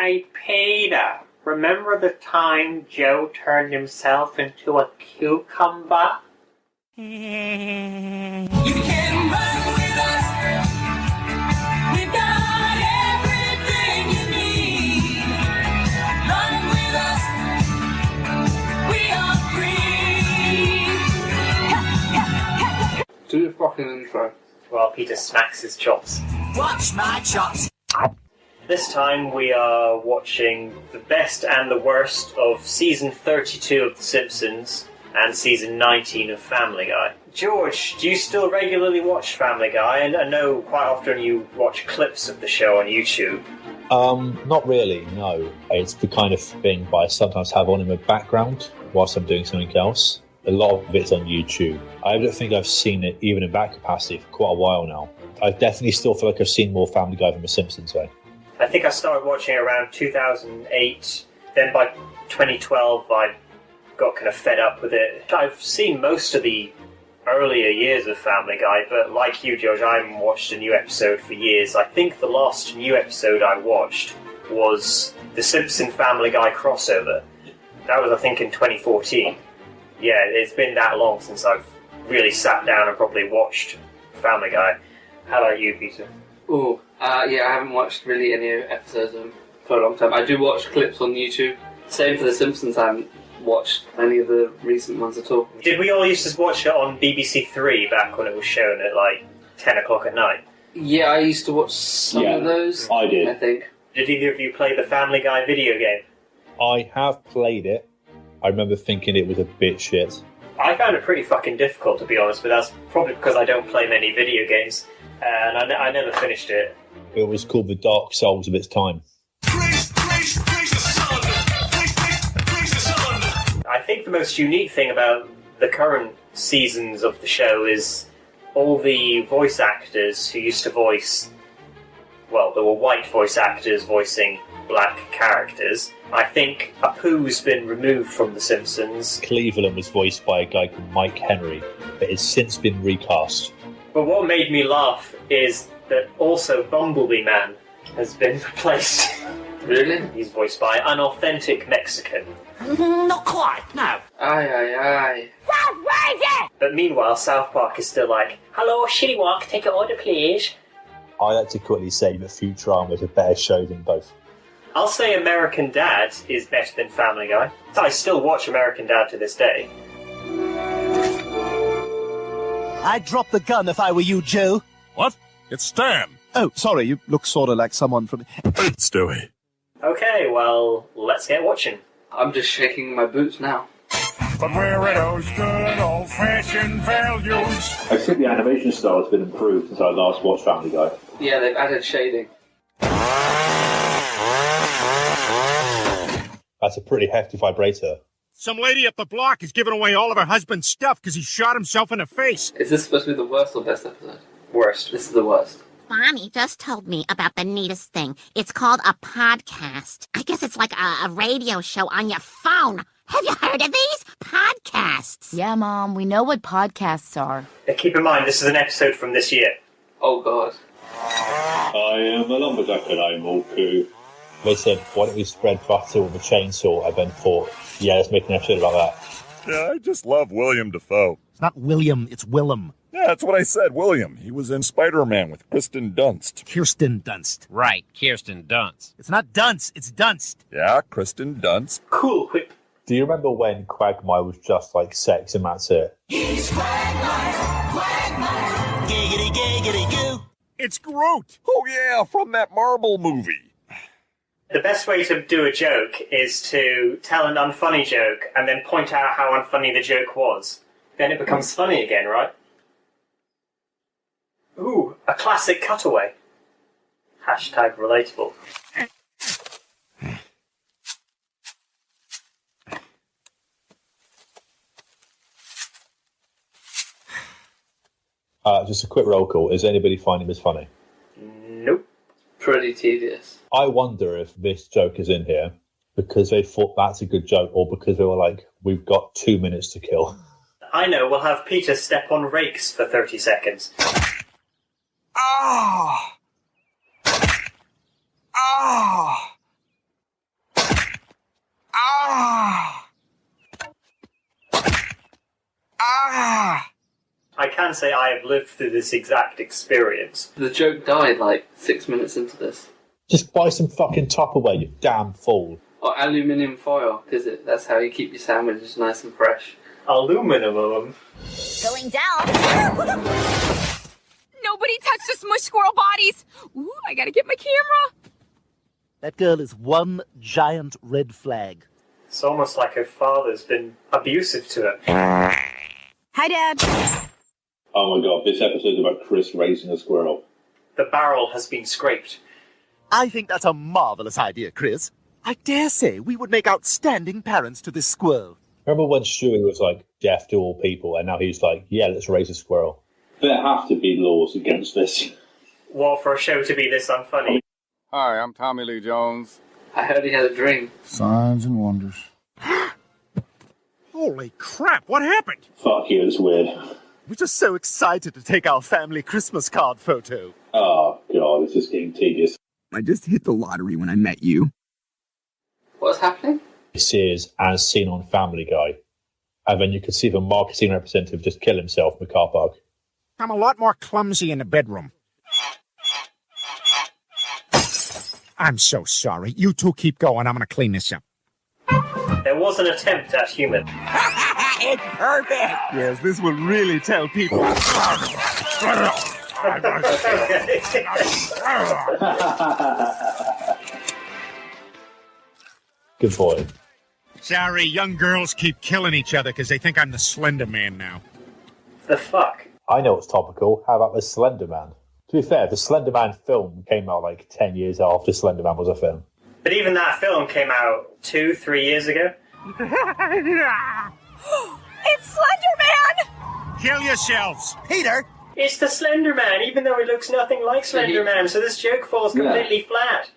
Hey, Peter, remember the time Joe turned himself into a cucumber? You can run with us. We've got everything you need. Run with us. We are free. Do your fucking intro. While Peter smacks his chops. Watch my chops. This time we are watching the best and the worst of Season 32 of The Simpsons and Season 19 of Family Guy. George, do you still regularly watch Family Guy? And I know quite often you watch clips of the show on YouTube. Not really, no. It's the kind of thing I sometimes have on in the background whilst I'm doing something else. A lot of it's on YouTube. I don't think I've seen it even in that capacity for quite a while now. I definitely still feel like I've seen more Family Guy than The Simpsons, though. I think I started watching around 2008. Then by 2012 I got kind of fed up with it. I've seen most of the earlier years of Family Guy, but like you, George, I haven't watched a new episode for years. I think the last new episode I watched was the Simpson Family Guy crossover. That was, I think, in 2014. Yeah, it's been that long since I've really sat down and probably watched Family Guy. How about you, Peter? Yeah, I haven't watched really any episodes of them for a long time. I do watch clips on YouTube. Same for The Simpsons, I haven't watched any of the recent ones at all. Did we all used to watch it on BBC Three back when it was shown at like 10 o'clock at night? Yeah, I used to watch some of those. I did. I think. Did either of you play the Family Guy video game? I have played it. I remember thinking it was a bit shit. I found it pretty fucking difficult, to be honest, but that's probably because I don't play many video games, and I never finished it. It was called the Dark Souls of its time. Praise the sun. Praise the sun. I think the most unique thing about the current seasons of the show is all the voice actors who used to voice... Well, there were white voice actors voicing black characters. I think Apu's been removed from The Simpsons. Cleveland was voiced by a guy called Mike Henry, but it's since been recast. But what made me laugh is that also Bumblebee Man has been replaced. Really? He's voiced by an authentic Mexican. Not quite, no. Aye. But meanwhile, South Park is still like, "Hello, Shitty Walk, take your order, please." I like to quickly say that Futurama is a better show than both. I'll say American Dad is better than Family Guy. I still watch American Dad to this day. I'd drop the gun if I were you, Joe. What? It's Stan. Oh, sorry, you look sort of like someone from... It's Stewie. Okay, well, let's get watching. I'm just shaking my boots now. But we're at those good old-fashioned values. I think the animation style has been improved since I last watched Family Guy. Yeah, they've added shading. That's a pretty hefty vibrator. Some lady at the block is giving away all of her husband's stuff because he shot himself in the face. Is this supposed to be the worst or best episode? Worst. This is the worst. Bonnie just told me about the neatest thing. It's called a podcast. I guess it's like a radio show on your phone. Have you heard of these? Podcasts. Yeah, Mom, we know what podcasts are. Now, keep in mind, this is an episode from this year. Oh, God. I am a lumberjack and I'm all cool. They said, why don't we spread butter with a chainsaw? I then thought, yeah, let's make an episode about that. Yeah, I just love William Dafoe. It's not William, it's Willem. Yeah, that's what I said, William. He was in Spider-Man with Kristen Dunst. Kirsten Dunst. Right, Kirsten Dunst. It's not Dunst, it's Dunst. Yeah, Kristen Dunst. Cool whip. Do you remember when Quagmire was just like sex and that's it? He's Quagmire. Giggity, giggity, goo. It's Groot. Oh, yeah, from that Marvel movie. The best way to do a joke is to tell an unfunny joke and then point out how unfunny the joke was. Then it becomes funny again, right? Ooh, a classic cutaway. Hashtag relatable. Just a quick roll call. Is anybody finding this funny? Nope. Pretty tedious. I wonder if this joke is in here because they thought that's a good joke or because they were like, we've got 2 minutes to kill. I know, we'll have Peter step on rakes for 30 seconds. Ah! Ah! can say I have lived through this exact experience. The joke died like 6 minutes into this. Just buy some fucking Tupperware, you damn fool. Or aluminium foil, because that's how you keep your sandwiches nice and fresh. Aluminum. Going down. Nobody touch the smush squirrel bodies. Ooh, I gotta get my camera. That girl is one giant red flag. It's almost like her father's been abusive to her. Hi, Dad. Oh my god, this episode's about Chris raising a squirrel. The barrel has been scraped. I think that's a marvelous idea, Chris. I dare say we would make outstanding parents to this squirrel. Remember when Stewie was like deaf to all people, and now he's like, yeah, let's raise a squirrel. There have to be laws against this. Well, for a show to be this unfunny. Hi, I'm Tommy Lee Jones. I heard he had a dream. Signs and wonders. Holy crap, what happened? Fuck you, it's weird. We're just so excited to take our family Christmas card photo. Oh god, this is getting tedious. I just hit the lottery when I met you. What's happening? This is as seen on Family Guy. And then you could see the marketing representative just kill himself in the car park. I'm a lot more clumsy in the bedroom. I'm so sorry. You two keep going. I'm going to clean this up. There was an attempt at humor. It's perfect! Yes, this will really tell people. Good boy. Sorry, young girls keep killing each other because they think I'm the Slender Man now. The fuck? I know it's topical. How about the Slender Man? To be fair, the Slender Man film came out like 10 years after Slender Man was a film. But even that film came out 2-3 years ago. It's Slender Man! Kill yourselves! Peter! It's the Slender Man, even though he looks nothing like Slender Man, so this joke falls completely flat.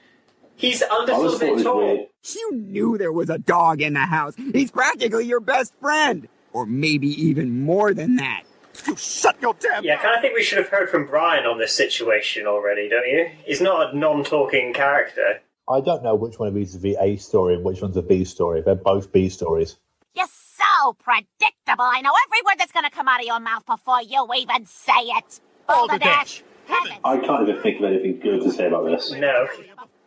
He's a little bit tall. You knew there was a dog in the house. He's practically your best friend. Or maybe even more than that. You shut your damn mouth! Yeah, I kind of think we should have heard from Brian on this situation already, don't you? He's not a non-talking character. I don't know which one of these is the A story and which one's a B story. They're both B stories. You're so predictable. I know every word that's going to come out of your mouth before you even say it. Balderdash. Heavens. I can't even think of anything good to say about this. No.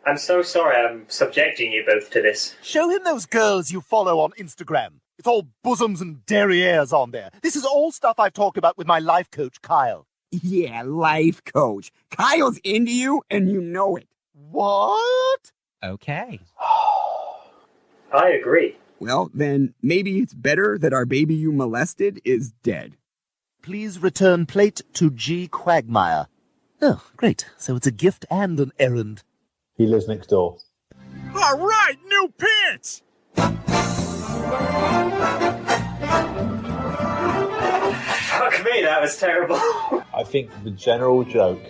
I'm so sorry I'm subjecting you both to this. Show him those girls you follow on Instagram. It's all bosoms and derrieres on there. This is all stuff I've talked about with my life coach, Kyle. Yeah, life coach. Kyle's into you, and you know it. What? Okay. I agree. Well, then maybe it's better that our baby you molested is dead. Please return plate to G. Quagmire. Oh, great. So it's a gift and an errand. He lives next door. All right, new pants! Fuck me, that was terrible. I think the general joke,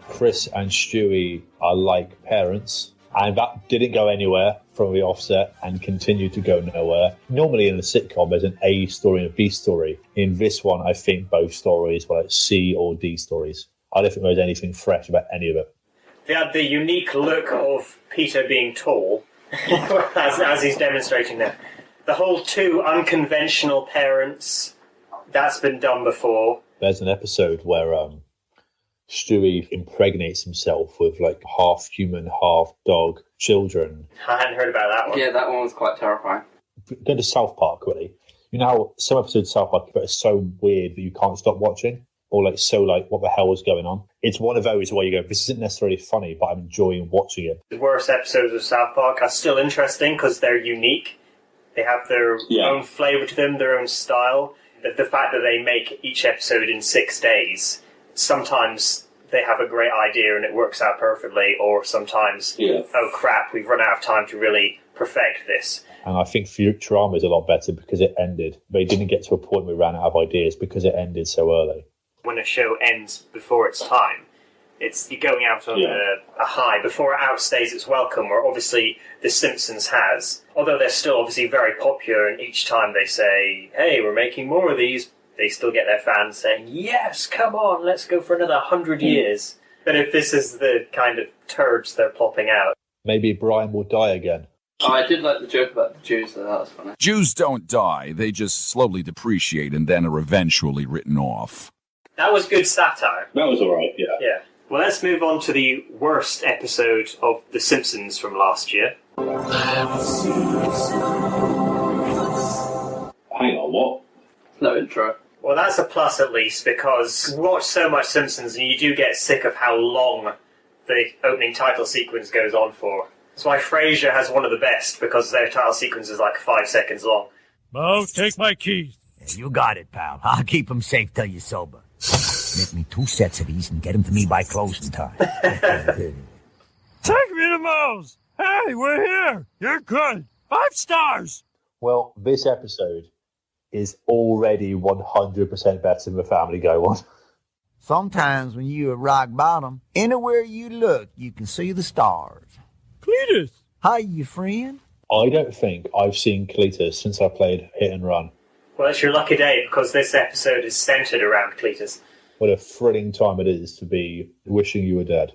Chris and Stewie are like parents, and that didn't go anywhere from the offset and continued to go nowhere. Normally in a sitcom, there's an A story and a B story. In this one, I think both stories were like C or D stories. I don't think there's anything fresh about any of it. They had the unique look of Peter being tall, as he's demonstrating there. The whole two unconventional parents, that's been done before. There's an episode where Stewie impregnates himself with like half human, half dog children. I hadn't heard about that one. Yeah, that one was quite terrifying. Going to South Park, really. You know how some episodes of South Park are so weird that you can't stop watching? Or like so like, what the hell is going on? It's one of those where you go, this isn't necessarily funny, but I'm enjoying watching it. The worst episodes of South Park are still interesting because they're unique. They have their own flavour to them, their own style. The fact that they make each episode in 6 days, sometimes they have a great idea and it works out perfectly, or sometimes, oh crap, we've run out of time to really perfect this. And I think Futurama is a lot better because it ended. They didn't get to a point where we ran out of ideas because it ended so early. When a show ends before its time, it's going out on a high before it outstays its welcome, where obviously The Simpsons has. Although they're still obviously very popular, and each time they say, hey, we're making more of these, they still get their fans saying, yes, come on, let's go for another 100 years. But if this is the kind of turds they're plopping out... Maybe Brian will die again. Oh, I did like the joke about the Jews, though. That was funny. Jews don't die. They just slowly depreciate and then are eventually written off. That was good satire. That was alright, yeah. Yeah. Well, let's move on to the worst episode of The Simpsons from last year. Hang on, what? No intro. Well, that's a plus at least, because we watch so much Simpsons and you do get sick of how long the opening title sequence goes on for. That's why Frasier has one of the best, because their title sequence is like 5 seconds long. Mo, take my keys. You got it, pal. I'll keep them safe till you're sober. Make me 2 sets of these and get them to me by closing time. Take me to Mo's. Hey, we're here. You're good. 5 stars. Well, this episode is already 100% better than the Family Guy one. Sometimes when you're at rock bottom, anywhere you look, you can see the stars. Cletus. Hi, you friend. I don't think I've seen Cletus since I played Hit and Run. Well, it's your lucky day, because this episode is centered around Cletus. What a thrilling time it is to be wishing you were dead.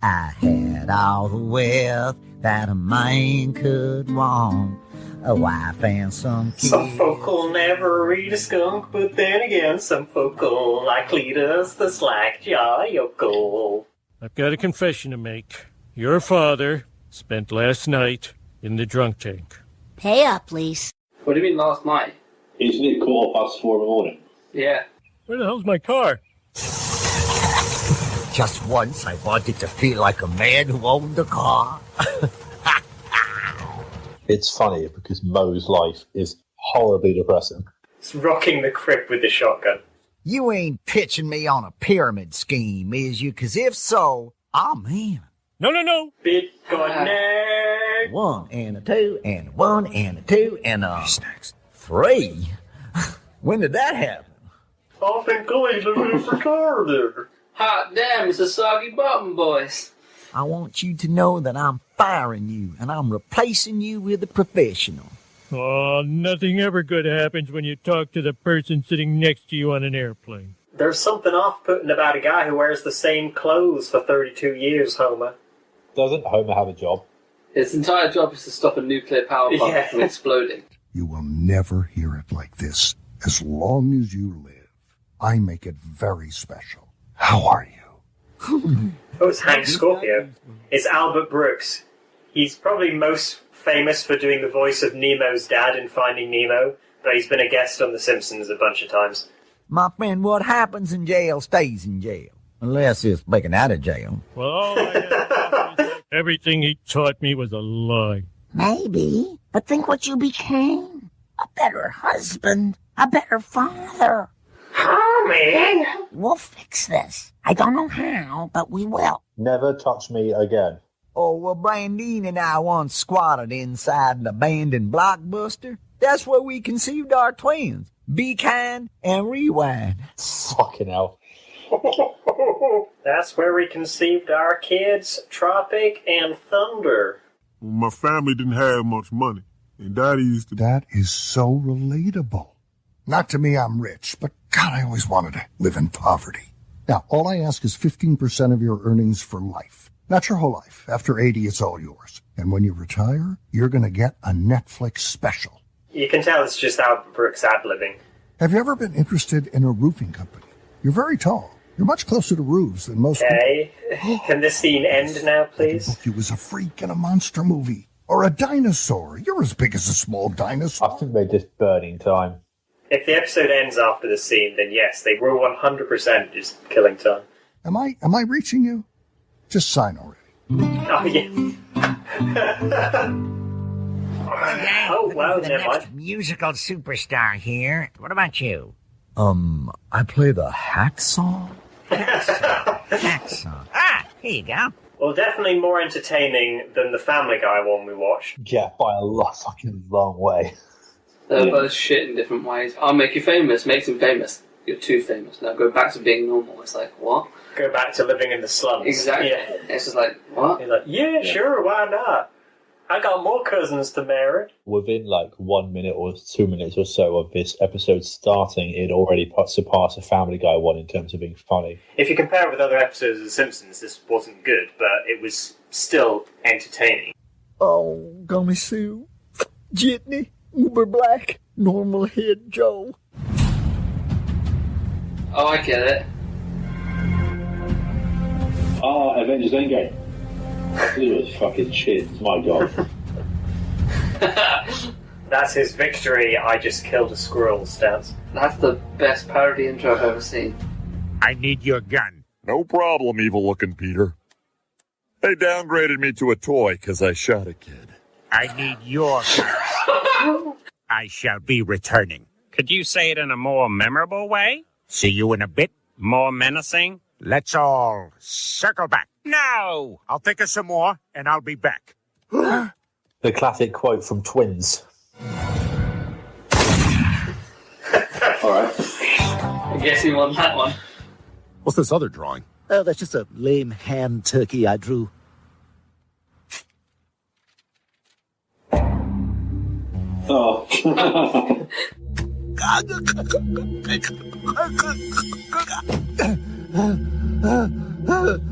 I had all the wealth that a man could want. A wife and some kids. Some folk will never read a skunk, but then again, some folk will like Cletus the slack-jaw yokel. I've got a confession to make. Your father spent last night in the drunk tank. Pay up, please. What do you mean last night? Isn't it 4:15 in the morning? Yeah. Where the hell's my car? Just once I wanted to feel like a man who owned a car. It's funny because Mo's life is horribly depressing. It's rocking the crib with the shotgun. You ain't pitching me on a pyramid scheme, is you? 'Cause if so, I'm in. No. Bitcoin nerd. 1 and a 2 and a 1 and a 2 and a 3. When did that happen? I've been Cleveland for retarded. Hot damn, it's a soggy bottom, boys. I want you to know that I'm firing you, and I'm replacing you with a professional. Oh, nothing ever good happens when you talk to the person sitting next to you on an airplane. There's something off-putting about a guy who wears the same clothes for 32 years, Homer. Doesn't Homer have a job? His entire job is to stop a nuclear power plant from exploding. You will never hear it like this as long as you live. I make it very special. How are you? Oh, it's Hank Scorpio. It's Albert Brooks. He's probably most famous for doing the voice of Nemo's dad in Finding Nemo, but he's been a guest on The Simpsons a bunch of times. My friend, what happens in jail stays in jail. Unless it's breaking out of jail. Well, all I have to say is everything he taught me was a lie. Maybe, but think what you became. A better husband, a better father. Oh, man. We'll fix this. I don't know how, but we will. Never touch me again. Oh, well, Brandine and I once squatted inside an abandoned Blockbuster. That's where we conceived our twins. Be kind and rewind. Fucking hell. That's where we conceived our kids, Tropic and Thunder. My family didn't have much money, and Daddy used to... That is so relatable. Not to me, I'm rich, but God, I always wanted to live in poverty. Now, all I ask is 15% of your earnings for life. Not your whole life. After 80, it's all yours. And when you retire, you're going to get a Netflix special. You can tell it's just Albert Brooks ad-libbing. Have you ever been interested in a roofing company? You're very tall. You're much closer to roofs than most Okay. Can this scene end now, please? people. You was a freak in a monster movie. Or a dinosaur. You're as big as a small dinosaur. I think they're just burning time. If the episode ends after the scene, then yes, they were 100% just killing time. Am I reaching you? Just sign already. Oh, yeah. Oh, wow, the never next mind. musical superstar here. What about you? I play the hacksaw. Hacksaw. Ah, here you go. Well, definitely more entertaining than the Family Guy one we watched. Yeah, by a fucking long way. They're both shit in different ways. I'll make you famous, makes him famous. You're too famous. Now go back to being normal. It's like, what? Go back to living in the slums. Exactly. Yeah. It's just like, what? You're like, yeah, sure, why not? I got more cousins to marry. Within 1 minute or 2 minutes or so of this episode starting, it already surpassed the Family Guy one in terms of being funny. If you compare it with other episodes of The Simpsons, this wasn't good, but it was still entertaining. Oh, Gummy Sue, Jitney, Uber Black, Normal Head Joe. Oh, I get it. Ah, Avengers Endgame. These was fucking shit, my god. That's his victory, I just killed a squirrel stance. That's the best parody intro I've ever seen. I need your gun. No problem, evil-looking Peter. They downgraded me to a toy because I shot a kid. I need your gun. I shall be returning. Could you say it in a more memorable way? See you in a bit. More menacing? Let's all circle back. No! I'll think of some more, and I'll be back. The classic quote from Twins. Alright. I guess he won that one. What's this other drawing? Oh, that's just a lame hand turkey I drew. Oh.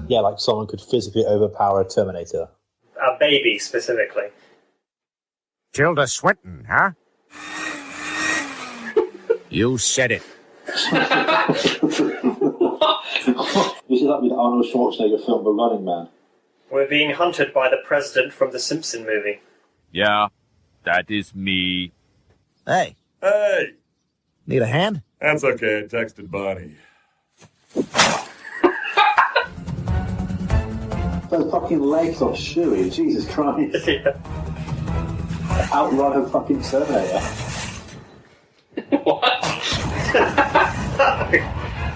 Yeah, like someone could physically overpower a Terminator. A baby, specifically. Tilda Swinton, huh? You said it. This is like with Arnold Schwarzenegger film The Running Man. We're being hunted by the president from the Simpsons movie. Yeah, that is me. Hey. Hey! Need a hand? That's okay, I texted Bonnie. Those fucking legs are shoey, Jesus Christ. Outrun a fucking Terminator.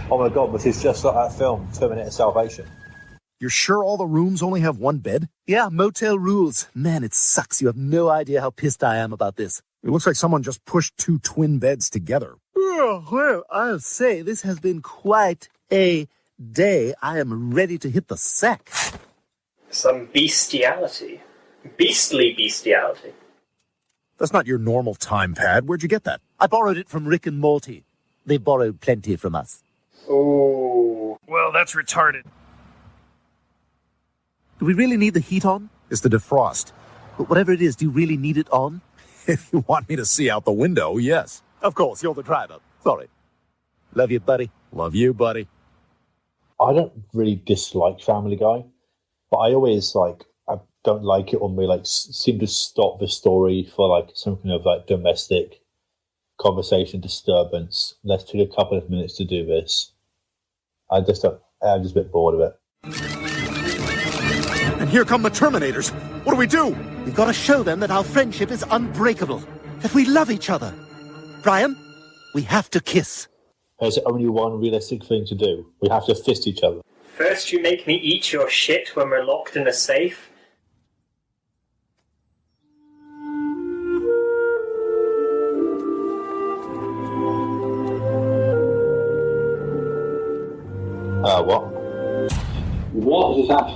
Oh my god, this is just like that film, Terminator Salvation. You're sure all the rooms only have one bed? Yeah, motel rules. Man, it sucks. You have no idea how pissed I am about this. It looks like someone just pushed two twin beds together. Oh, well, I'll say this has been quite a day. I am ready to hit the sack. Some bestiality. Beastly bestiality. That's not your normal time pad. Where'd you get that? I borrowed it from Rick and Morty. They borrowed plenty from us. Ooh. Well, that's retarded. Do we really need the heat on? It's the defrost. But whatever it is, do you really need it on? If you want me to see out the window, yes. Of course, you're the driver. Sorry. Love you, buddy. Love you, buddy. I don't really dislike Family Guy, but I always I don't like it when we seem to stop the story for some kind of domestic conversation disturbance. Let's take a couple of minutes to do this. I'm just a bit bored of it. And here come the Terminators. What do we do? We've got to show them that our friendship is unbreakable, that we love each other. Brian, we have to kiss. There's only one realistic thing to do. We have to fist each other. First you make me eat your shit when we're locked in a safe. What? What is that?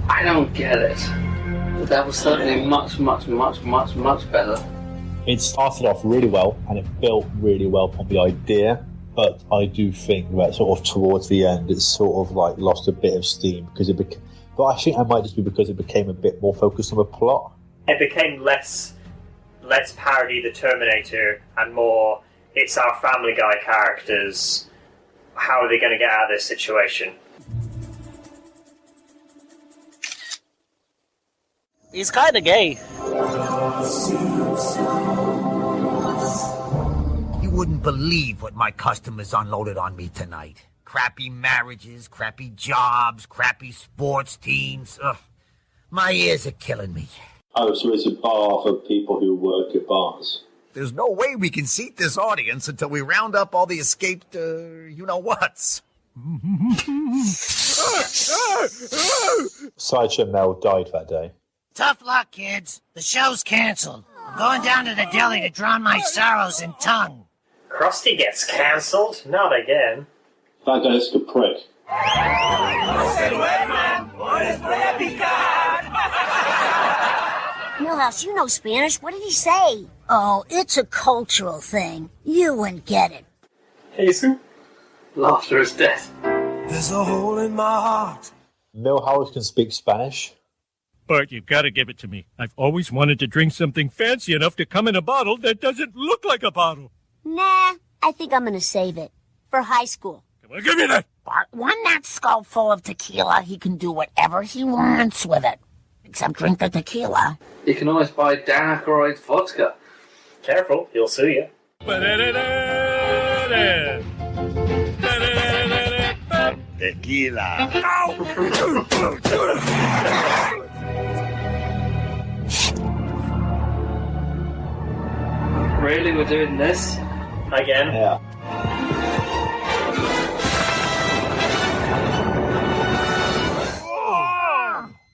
I don't get it. But that was certainly much, much, much, much, much better. It started off really well, and it built really well on the idea, but I do think that sort of towards the end, it's sort of lost a bit of steam because but I think that might just be because it became a bit more focused on the plot. It became less parody the Terminator and more it's our Family Guy characters. How are they going to get out of this situation? He's kind of gay. You wouldn't believe what my customers unloaded on me tonight. Crappy marriages, crappy jobs, crappy sports teams. Ugh. My ears are killing me. Oh, so it's a bar for people who work at bars. There's no way we can seat this audience until we round up all the escaped, you-know-whats. Sideshow Mel died that day. Tough luck, kids. The show's canceled. I'm going down to the deli to drown my sorrows in tongue. Krusty gets cancelled? Not again. That guy's a prick. Milhouse, you know Spanish. What did he say? Oh, it's a cultural thing. You wouldn't get it. Jesus. Laughter is death. There's a hole in my heart. Milhouse can speak Spanish. Bart, you've got to give it to me. I've always wanted to drink something fancy enough to come in a bottle that doesn't look like a bottle. Nah, I think I'm gonna save it. For high school. Come on, give me that! Bart won that skull full of tequila. He can do whatever he wants with it. Except drink the tequila. You can always buy Dan Aykroyd's vodka. Careful, he'll sue you. Tequila. Really, we're doing this? Again? Yeah.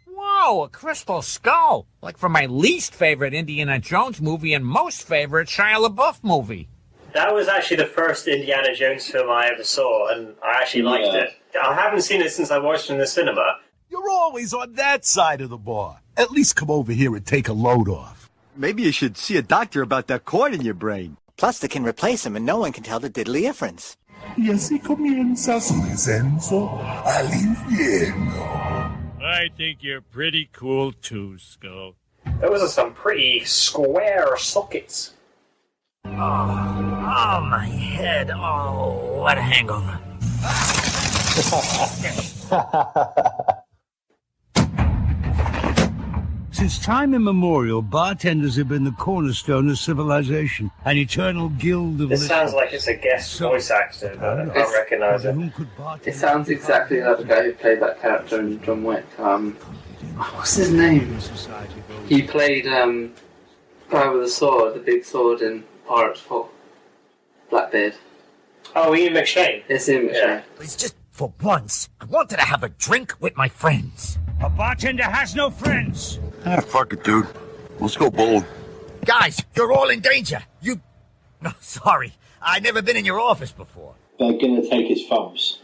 Whoa, a crystal skull. Like from my least favorite Indiana Jones movie and most favorite Shia LaBeouf movie. That was actually the first Indiana Jones film I ever saw, and I actually liked it. I haven't seen it since I watched it in the cinema. You're always on that side of the bar. At least come over here and take a load off. Maybe you should see a doctor about that cord in your brain. Plus, they can replace him and no one can tell the diddly difference. Y así comienza su descenso al infierno. I think you're pretty cool too, Skull. Those are some pretty square sockets. Oh, my head. Oh, what a hangover. Since time immemorial, bartenders have been the cornerstone of civilization, an eternal guild of... This sounds like it's a guest voice actor, but I can't recognise it. It sounds exactly like the guy who played that character in John Wick. What's his name? He played guy with the sword, the big sword in Pirates 4. Blackbeard. Oh, Ian McShane. It's Ian McShane. Yeah. It's just for once. I wanted to have a drink with my friends. A bartender has no friends. Ah, fuck it, dude. Let's go bold. Guys, you're all in danger. You... No, sorry. I've never been in your office before. They're gonna take his thumbs.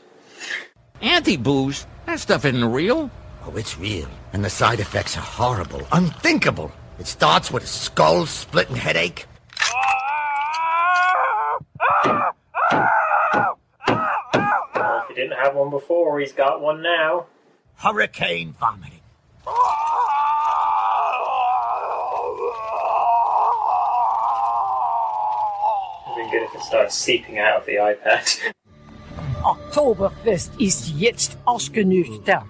Anti-booze? That stuff isn't real. Oh, it's real. And the side effects are horrible. Unthinkable. It starts with a skull-splitting headache. Well, if he didn't have one before, he's got one now. Hurricane vomiting. It'd been good if it started seeping out of the iPad. Oktoberfest ist jetzt ausgenüchtert.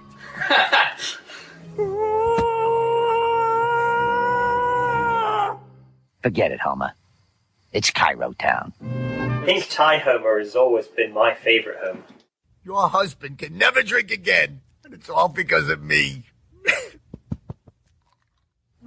Forget it, Homer. It's Cairo Town. Pink Tie Homer has always been my favourite Homer. Your husband can never drink again, and it's all because of me.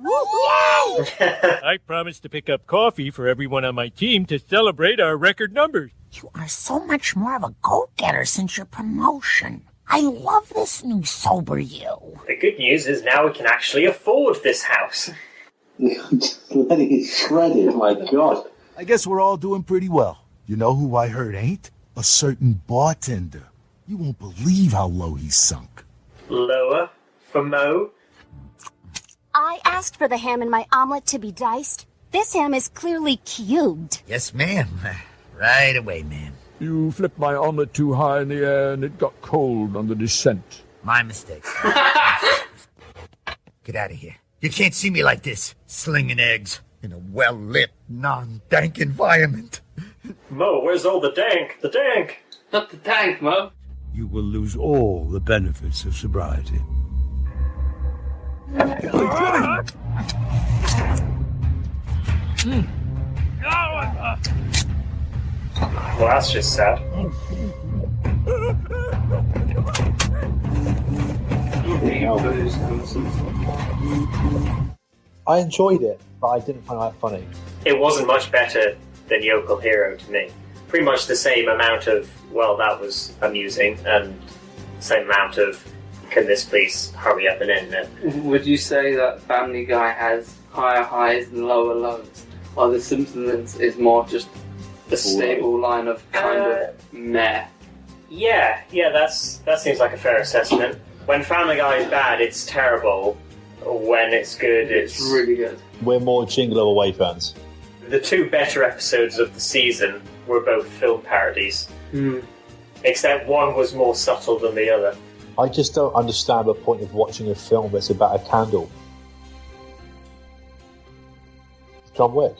I promised to pick up coffee for everyone on my team to celebrate our record numbers. You are so much more of a go-getter since your promotion. I love this new sober you. The good news is now we can actually afford this house. Bloody shredded, my God. I guess we're all doing pretty well. You know who I heard ain't? A certain bartender. You won't believe how low he's sunk. Lower for Mo. I asked for the ham in my omelet to be diced. This ham is clearly cubed. Yes, ma'am. Right away, ma'am. You flipped my omelet too high in the air and it got cold on the descent. My mistake. Get out of here. You can't see me like this, slinging eggs in a well-lit, non-dank environment. Mo, where's all the dank? The dank! Not the dank, Mo. You will lose all the benefits of sobriety. Well, that's just sad. I enjoyed it, but I didn't find that funny. It wasn't much better than Yokel Hero to me. Pretty much the same amount of, well, that was amusing, and same amount of, can this please hurry up and end it? Would you say that Family Guy has higher highs and lower lows? Or The Simpsons is more just a stable line of kind of meh? Yeah, that seems like a fair assessment. When Family Guy is bad, it's terrible. When it's good, it's really good. We're more Jingle All the Way fans. The two better episodes of the season were both film parodies. Except one was more subtle than the other. I just don't understand the point of watching a film that's about a candle. John Wick.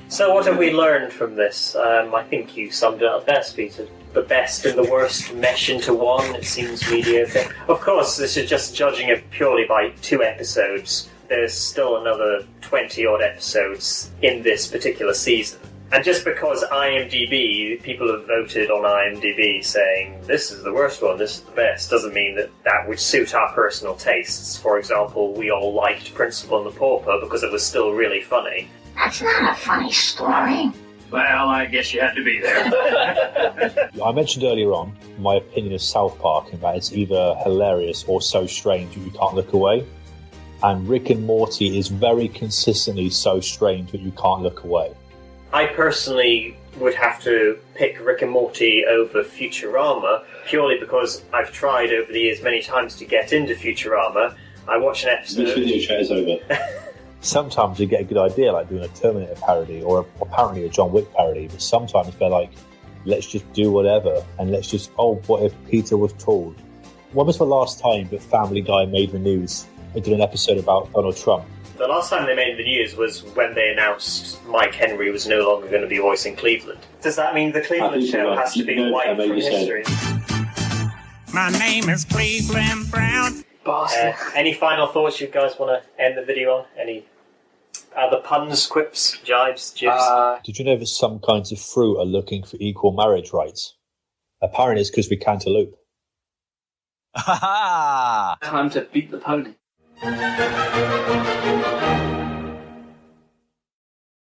So what have we learned from this? I think you summed it up best, Peter. The best and the worst mesh into one. It seems mediocre. Of course, this is just judging it purely by 2 episodes. There's still another 20-odd episodes in this particular season. And just because IMDb, people have voted on IMDb saying, this is the worst one, this is the best, doesn't mean that that would suit our personal tastes. For example, we all liked Principal and the Pauper because it was still really funny. That's not a funny story. Well, I guess you had to be there. I mentioned earlier on my opinion of South Park, and that it's either hilarious or so strange that you can't look away. And Rick and Morty is very consistently so strange that you can't look away. I personally would have to pick Rick and Morty over Futurama, purely because I've tried over the years many times to get into Futurama. I watch an episode... This video chat is over. Sometimes you get a good idea, like doing a Terminator parody, or apparently a John Wick parody, but sometimes they're like, let's just do whatever, and let's just, what if Peter was told? When was the last time that Family Guy made the news and did an episode about Donald Trump? The last time they made the news was when they announced Mike Henry was no longer going to be voicing Cleveland. Does that mean the Cleveland show has to be wiped from history? My name is Cleveland Brown. Any final thoughts you guys want to end the video on? Any other puns, quips, jibes, jibs? Did you know that some kinds of fruit are looking for equal marriage rights? Apparently it's because we cantaloupe. Time to beat the pony.